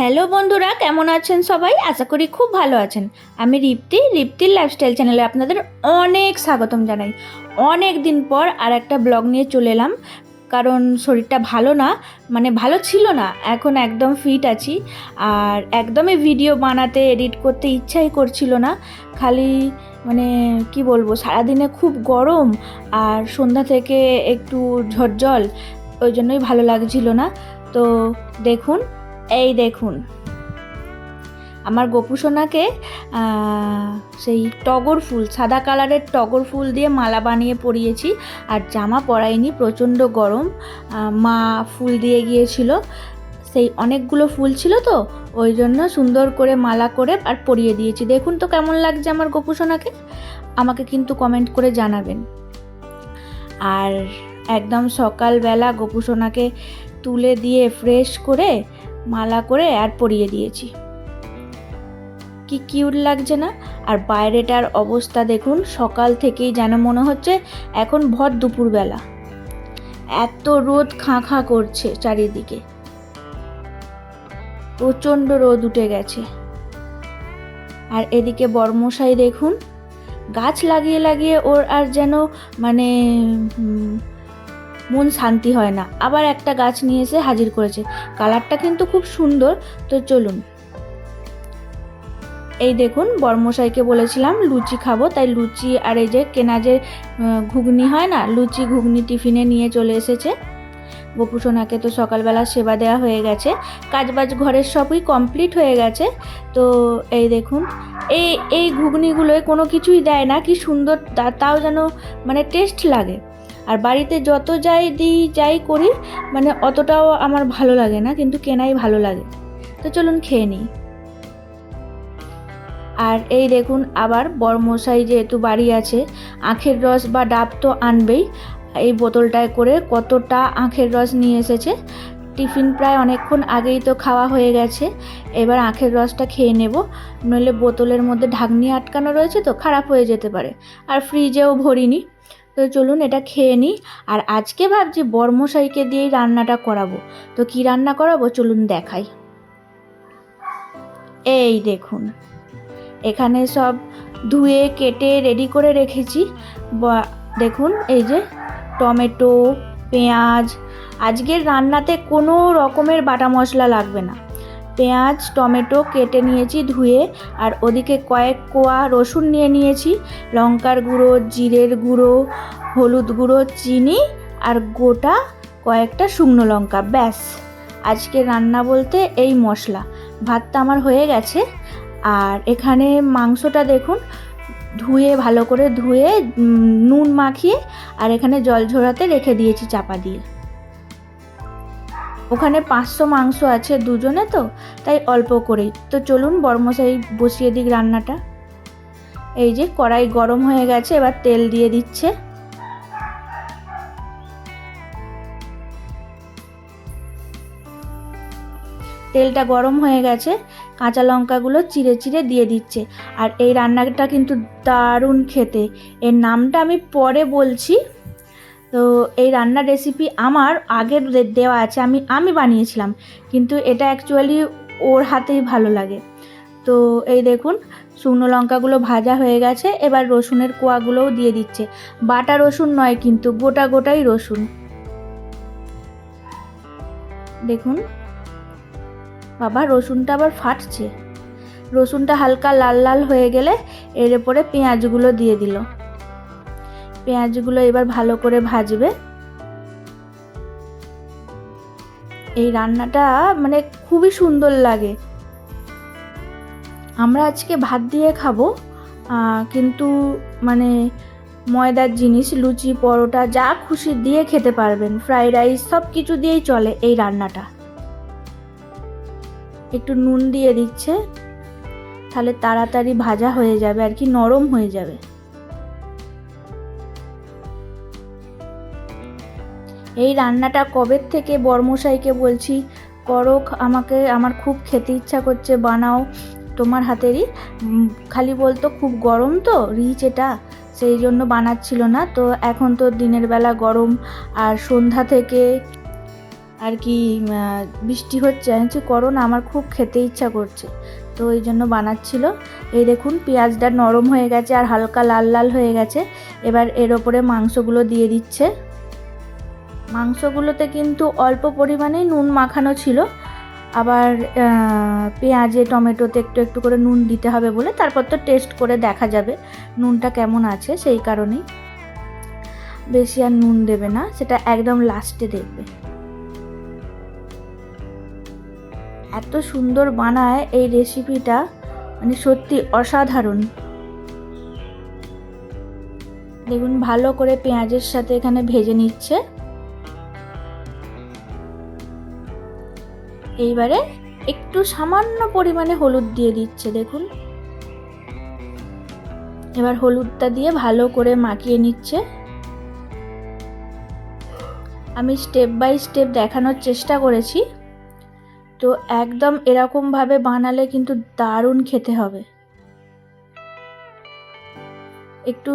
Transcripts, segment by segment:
Hello বন্ধুরা, কেমন আছেন সবাই? আশা করি খুব ভালো আছেন। আমি রিপ্তির লাইফস্টাইল চ্যানেলে আপনাদের অনেক স্বাগতম জানাই। অনেক দিন পর আর একটা ব্লগ নিয়ে চলে এলাম, কারণ শরীরটা ভালো না, মানে ভালো ছিল না। এখন একদম ফিট আছি, আর একদমই ভিডিও বানাতে এডিট করতে ইচ্ছাই করছিল না। খালি মানে কি বলবো, সারাদিনে খুব গরম আর সন্ধ্যা থেকে একটু ঝড়, ওই জন্যই ভালো লাগছিল না। তো দেখুন, এই দেখুন আমার গোপু সোনাকে সেই টগর ফুল, সাদা কালারের টগর ফুল দিয়ে মালা বানিয়ে পরিয়েছি। আর জামা পরাইনি, প্রচণ্ড গরম। মা ফুল দিয়ে গিয়েছিল, সেই অনেকগুলো ফুল ছিল, তো ওই জন্য সুন্দর করে মালা করে আর পরিয়ে দিয়েছি। দেখুন তো কেমন লাগছে আমার গোপু সোনাকে, আমাকে কিন্তু কমেন্ট করে জানাবেন। আর একদম সকালবেলা গোপু সোনাকে তুলে দিয়ে ফ্রেশ করে মালা করে আর পরিয়ে দিয়েছি। কি কিউট লাগছে না? আর বাইরেটার অবস্থা দেখুন, সকাল থেকেই যেন মনে হচ্ছে এখন ভর দুপুরবেলা। এত রোদ খাঁ খাঁ করছে চারিদিকে, প্রচণ্ড রোদ উঠে গেছে। আর এদিকে বর্মশাই দেখুন, গাছ লাগিয়ে লাগিয়ে ওর আর যেন মানে মন শান্তি হয় না। আবার একটা গাছ নিয়ে এসে হাজির করেছে, কালারটা কিন্তু খুব সুন্দর। তো চলুন, এই দেখুন বর্মশাইকে বলেছিলাম লুচি খাবো, তাই লুচি আর এই যে কেনা যে ঘুগনি হয় না, লুচি ঘুগনি টিফিনে নিয়ে চলে এসেছে। গোপু সোনাকে তো সকালবেলা সেবা দেওয়া হয়ে গেছে, কাজবাজ ঘরের সবই কমপ্লিট হয়ে গেছে। তো এই দেখুন, এই এই ঘুগনিগুলোয় কোনো কিছুই দেয় না, কি সুন্দর, তাও যেন মানে টেস্ট লাগে। আর বাড়িতে যত যাই করি, মানে অতটাও আমার ভালো লাগে না, কিন্তু কেনাই ভালো লাগে। তো চলুন খেয়ে নিই। আর এই দেখুন, আবার বড়মশাই যেহেতু বাড়ি আছে, আখের রস বা ডাব তো আনবেই। এই বোতলটায় করে কতটা আখের রস নিয়ে এসেছে। টিফিন প্রায় অনেকক্ষণ আগেই তো খাওয়া হয়ে গেছে, এবার আখের রসটা খেয়ে নেব, নইলে বোতলের মধ্যে ঢাকনি আটকানো রয়েছে তো খারাপ হয়ে যেতে পারে। আর ফ্রিজেও ভরিনি। তো চলুন এটা খেয়ে নিই। আর আজকে ভাবছি বড়মশাইকে দিয়েই রান্নাটা করাবো। তো কি রান্না করাবো চলুন দেখাই। এই দেখুন, এখানে সব ধুয়ে কেটে রেডি করে রেখেছি। দেখুন এই যে টমেটো, পেঁয়াজ, আজকের রান্নাতে কোনো রকমের বাটা মশলা লাগবে না। পেঁয়াজ টমেটো কেটে নিয়েছি ধুয়ে, আর ওদিকে কয়েক কোয়া রসুন নিয়ে নিয়েছি, লঙ্কার গুঁড়ো, জিরের গুঁড়ো, হলুদ গুঁড়ো, চিনি আর গোটা কয়েকটা শুকনো লঙ্কা। ব্যাস, আজকে রান্না বলতে এই মশলা। ভাতটা আমার হয়ে গেছে। আর এখানে মাংসটা দেখুন, ধুয়ে ভালো করে ধুয়ে নুন মাখিয়ে আর এখানে জল ঝরাতে রেখে দিয়েছি চাপা দিয়ে। ওখানে 500 মাংস আছে দুজনে, তো তাই অল্প করেই। তো চলুন বড়মশাই বসিয়ে দিক রান্নাটা। এই যে কড়াই গরম হয়ে গেছে, এবার তেল দিয়ে দিচ্ছে। তেলটা গরম হয়ে গেছে, কাঁচা লঙ্কাগুলো চিড়ে চিড়ে দিয়ে দিচ্ছে। আর এই রান্নাটা কিন্তু দারুণ খেতে, এর নামটা আমি পরে বলছি। তো এই রান্নার রেসিপি আমার আগের দেওয়া আছে, আমি বানিয়েছিলাম, কিন্তু এটা অ্যাকচুয়ালি ওর হাতেই ভালো লাগে। তো এই দেখুন, শুকনো লঙ্কাগুলো ভাজা হয়ে গেছে, এবার রসুনের কোয়াগুলোও দিয়ে দিচ্ছে। বাটা রসুন নয় কিন্তু, গোটাই রসুন। দেখুন বাবা, রসুনটা আবার ফাটছে। রসুনটা হালকা লাল লাল হয়ে গেলে এর উপরে পেঁয়াজগুলো দিয়ে দিল। পেঁয়াজগুলো এবার ভালো করে ভাজবে। এই রান্নাটা মানে খুবই সুন্দর লাগে। আমরা আজকে ভাত দিয়ে খাবো, কিন্তু মানে ময়দার জিনিস, লুচি পরোটা যা খুশি দিয়ে খেতে পারবেন, ফ্রাইড রাইস সব কিছু দিয়েই চলে এই রান্নাটা। একটু নুন দিয়ে দিচ্ছে, তাহলে তাড়াতাড়ি ভাজা হয়ে যাবে আর কি, নরম হয়ে যাবে। এই রান্নাটা কবে থেকে বড়মশাইকে বলছি করো, আমার খুব খেতে ইচ্ছা করছে, বানাও তোমার হাতেরই। খালি বলতো খুব গরম তো রিচ এটা, সেই জন্য বানাচ্ছিল না। তো এখন তো দিনের বেলা গরম, আর সন্ধ্যা থেকে আর কি বৃষ্টি হচ্ছে, আমি বলছি করো না, আমার খুব খেতে ইচ্ছা করছে, তো ওই জন্য বানাচ্ছিল। এই দেখুন পেঁয়াজটা নরম হয়ে গেছে আর হালকা লাল লাল হয়ে গেছে। এবার এর ওপরে মাংসগুলো দিয়ে দিচ্ছে। মাংসগুলোতে কিন্তু অল্প পরিমাণেই নুন মাখানো ছিল, আবার পেঁয়াজে টমেটোতে একটু একটু করে নুন দিতে হবে বলে, তারপর তো টেস্ট করে দেখা যাবে নুনটা কেমন আছে, সেই কারণেই বেশি আর নুন দেবে না, সেটা একদম লাস্টে দেখবে। এত সুন্দর বানায় এই রেসিপিটা, মানে সত্যি অসাধারণ। দেখুন ভালো করে পেঁয়াজের সাথে এখানে ভেজে নিচ্ছে। এইবারে একটু সামান্য পরিমাণে হলুদ দিয়ে দিচ্ছে, দেখুন। এবার হলুদটা দিয়ে ভালো করে মাখিয়ে নিচ্ছে। আমি স্টেপ বাই স্টেপ দেখানোর চেষ্টা করেছি, তো একদম এরকমভাবে বানালে কিন্তু দারুণ খেতে হবে। একটু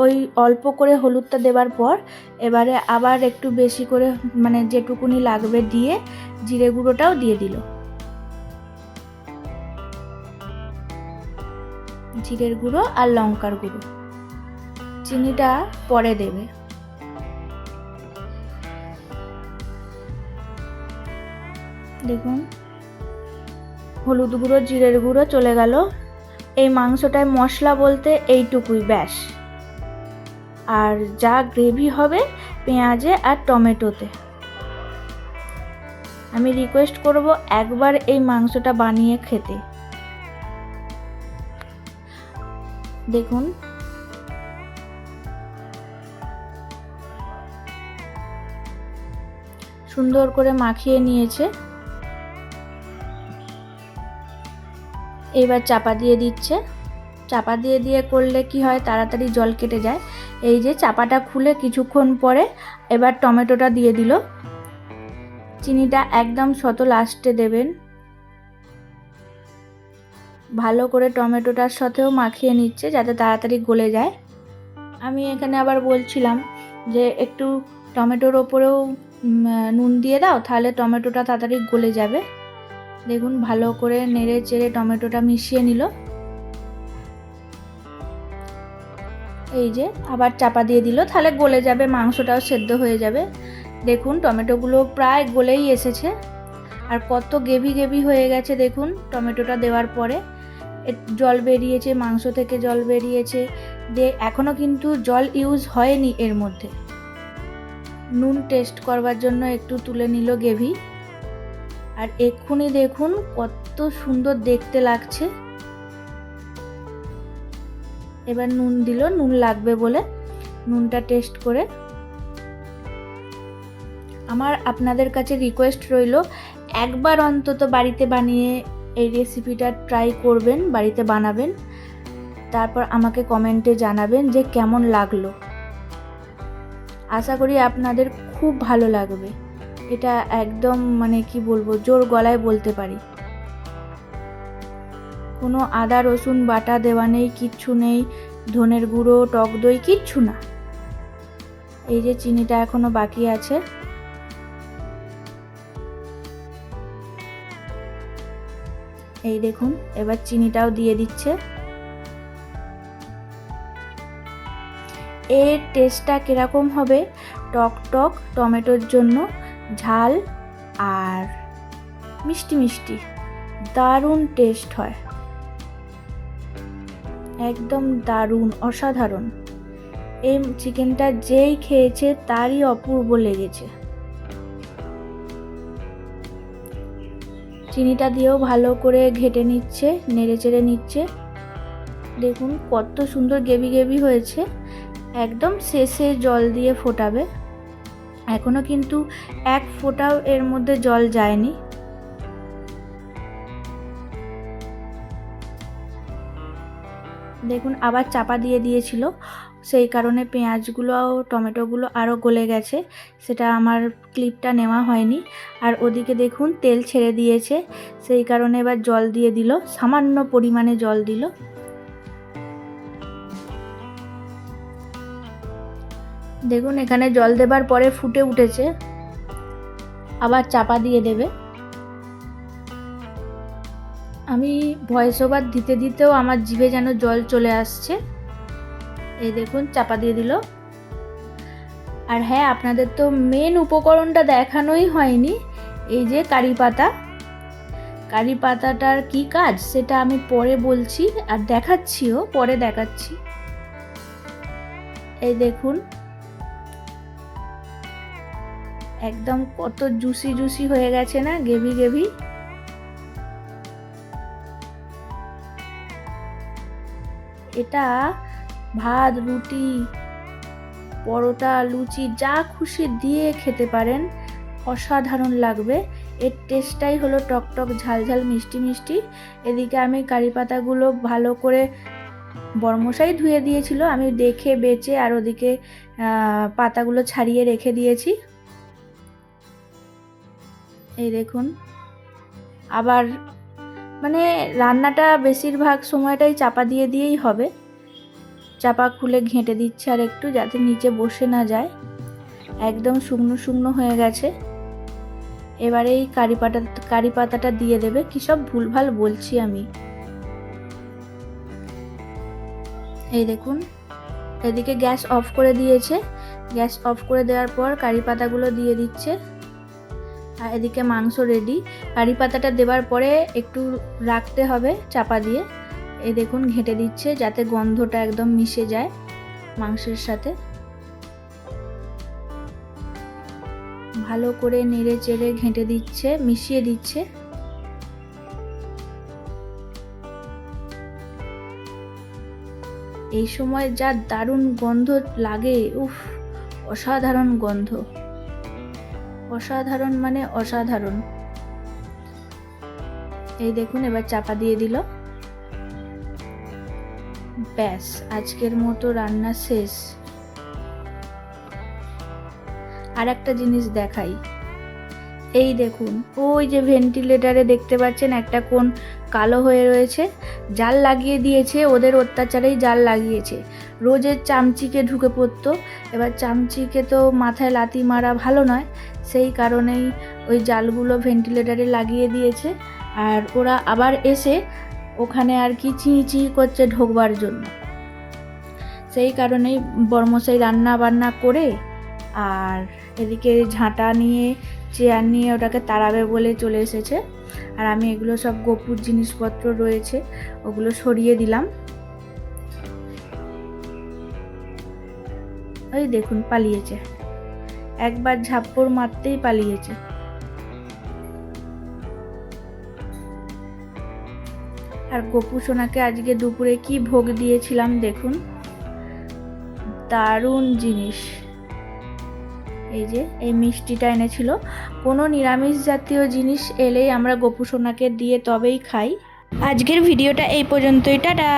ওই অল্প করে হলুদটা দেওয়ার পর এবারে আবার একটু বেশি করে, মানে যেটুকুনি লাগবে দিয়ে জিরে গুঁড়োটাও দিয়ে দিল। জিরের গুঁড়ো আর লঙ্কার গুঁড়ো, চিনিটা পরে দেবে। দেখুন হলুদ গুঁড়ো জিরের গুঁড়ো চলে গেল। এই মাংসটায় মশলা বলতে এইটুকুই ব্যাস, আর যা গ্রেভি হবে পেঁয়াজে আর টমেটোতে। আমি রিকোয়েস্ট করব একবার এই মাংসটা বানিয়ে খেতে। দেখুন সুন্দর করে মাখিয়ে নিয়েছে। এবার চাপা দিয়ে দিচ্ছে। চাপা দিয়ে দিয়ে করলে কি হয়, তাড়াতাড়ি জল কেটে যায়। এই যে চাপাটা খুলে কিছুক্ষণ পরে এবার টমেটোটা দিয়ে দিল। চিনিটা একদম শত লাস্টে দেবেন। ভালো করে টমেটোটার সাথেও মাখিয়ে নিচ্ছে যাতে তাড়াতাড়ি গলে যায়। আমি এখানে আবার বলছিলাম যে একটু টমেটোর ওপরেও নুন দিয়ে দাও, তাহলে টমেটোটা তাড়াতাড়ি গলে যাবে। দেখুন ভালো করে নেড়ে চেড়ে টমেটোটা মিশিয়ে নিল। এই যে আবার চাপা দিয়ে দিল, তাহলে গলে যাবে, মাংসটাও সেদ্ধ হয়ে যাবে। দেখুন টমেটোগুলো প্রায় গলেই এসেছে, আর কত গ্রেভি গ্রেভি হয়ে গেছে দেখুন। টমেটোটা দেওয়ার পরে জল বেরিয়েছে, মাংস থেকে জল বেরিয়েছে, এখনও কিন্তু জল ইউজ হয়নি এর মধ্যে। নুন টেস্ট করবার জন্য একটু তুলে নিল গ্রেভি, আর এক্ষুনি দেখুন কত সুন্দর দেখতে লাগছে। এবার নুন দিল, নুন লাগবে বলে নুনটা টেস্ট করে। আমার আপনাদের কাছে রিকোয়েস্ট রইল একবার অন্তত বাড়িতে বানিয়ে এই রেসিপিটা ট্রাই করবেন, বাড়িতে বানাবেন, তারপর আমাকে কমেন্টে জানাবেন যে কেমন লাগলো। আশা করি আপনাদের খুব ভালো লাগবে। এটা একদম মানে কি বলবো, জোর গলায় বলতে পারি। কোনো আদা রসুন বাটা দেওয়া নেই, কিচ্ছু নেই, ধনের গুঁড়ো টক দই কিচ্ছু না। এই যে চিনিটা এখনো বাকি আছে, এই দেখুন এবার চিনিটাও দিয়ে দিচ্ছে। এর টেস্টটা কিরকম হবে, টক টক টমেটোর জন্য, ঝাল আর মিষ্টি মিষ্টি, দারুণ টেস্ট হয়, একদম দারুণ অসাধারণ। এই চিকেনটা যেই খেয়েছে তারই অপূর্ব লেগেছে। চিনিটা দিয়েও ভালো করে ঘেটে নিচ্ছে, নেড়ে চেড়ে নিচ্ছে। দেখুন কত সুন্দর গ্রেভি গ্রেভি হয়েছে, একদম শেষে জল দিয়ে ফোটাবে। এখনো কিন্তু এক ফোঁটাও এর মধ্যে জল যায়নি। দেখুন আবার চাপা দিয়ে দিয়েছিল, সেই কারণে পেঁয়াজগুলো টমেটোগুলো আরও গলে গেছে, সেটা আমার ক্লিপটা নেওয়া হয়নি। আর ওদিকে দেখুন তেল ছেড়ে দিয়েছে, সেই কারণে এবার জল দিয়ে দিল, সামান্য পরিমাণে জল দিল। দেখুন এখানে জল দেবার পরে ফুটে উঠেছে। আবার চাপা দিয়ে দেবে। আমি ভয়েস ওভার দিতে দিতেও আমার জিভে যেন জল চলে আসছে। এই দেখুন চাপা দিয়ে দিল। আর হ্যাঁ, আপনাদের তো মেন উপকরণটা দেখানোই হয়নি, এই যে কারি পাতা। কারি পাতাটার কি কাজ সেটা আমি পরে বলছি, আর দেখাচ্ছিও, পরে দেখাচ্ছি। এই দেখুন একদম কত জুসি জুসি হয়ে গেছে না, গ্রেভি গ্রেভি। এটা ভাত, রুটি, পরোটা, লুচি যা খুশি দিয়ে খেতে পারেন, অসাধারণ লাগবে। এর টেস্টটাই হলো টকটক ঝালঝাল মিষ্টি মিষ্টি। এদিকে আমি কারি পাতাগুলো ভালো করে বরমশাই ধুয়ে দিয়েছিল, আমি দেখে বেচে আর ওদিকে পাতাগুলো ছাড়িয়ে রেখে দিয়েছি। এই দেখুন, আবার মানে রান্নাটা বেশিরভাগ সময়টাই চাপা দিয়ে দিয়েই হবে। চাপা খুলে ঘেঁটে দিচ্ছে আর একটু, যাতে নিচে বসে না যায়। একদম শুকনো শুকনো হয়ে গেছে। এবারে এই কারি পাতাটা দিয়ে দেবে। কী সব ভুলভাল বলছি আমি। এই দেখুন, এদিকে গ্যাস অফ করে দিয়েছে। গ্যাস অফ করে দেওয়ার পর কারি পাতাগুলো দিয়ে দিচ্ছে। আর এদিকে মাংস রেডি। কারি পাতাটা দেওয়ার পরে একটু রাখতে হবে চাপা দিয়ে। এই দেখুন ঘেঁটে দিচ্ছে যাতে গন্ধটা একদম মিশে যায় মাংসের সাথে। ভালো করে নেড়ে চেড়ে ঘেঁটে দিচ্ছে, মিশিয়ে দিচ্ছে। এই সময় যা দারুণ গন্ধ লাগে, উফ, অসাধারণ গন্ধ, অসাধারণ মানে অসাধারণ। এই দেখুন এবার চাপা দিয়ে দিল। ব্যাস, আজকের মতো রান্না শেষ। আর একটা জিনিস দেখাই। এই দেখুন, ওই যে ভেন্টিলেটারে দেখতে পাচ্ছেন একটা কোণ কালো হয়ে রয়েছে। জাল লাগিয়ে দিয়েছে, ওদের অত্যাচারেই জাল লাগিয়েছে। রোজের চামচিকে ঢুকে পড়তো, এবার চামচিকে তো মাথায় লাথি মারা ভালো নয়, সেই কারণেই ওই জালগুলো ভেন্টিলেটারে লাগিয়ে দিয়েছে। আর ওরা আবার এসে ওখানে আর কি চিঁ করছে ঢোকবার জন্য। সেই কারণেই বর্মশাই রান্না বান্না করে আর এদিকে ঝাঁটা নিয়ে চেয়ার নিয়ে ওটাকে তাড়াবে বলে চলে এসেছে। আর আমি এগুলো সব গোপুর জিনিসপত্র রয়েছে ওগুলো সরিয়ে দিলাম। ওই দেখুন পালিয়েছে, একবার ঝাপ্পড় মারতেই পালিয়েছে। আর গোপু সোনাকে আজকে দুপুরে কি ভোগ দিয়েছিলাম দেখুন, দারুণ জিনিস। এই যে এই মিষ্টিটা এনেছিল। কোনো নিরামিষ জাতীয় জিনিস এলেই আমরা গোপু সোনাকে দিয়ে তবেই খাই। আজকের ভিডিওটা এই পর্যন্তই, টাটা।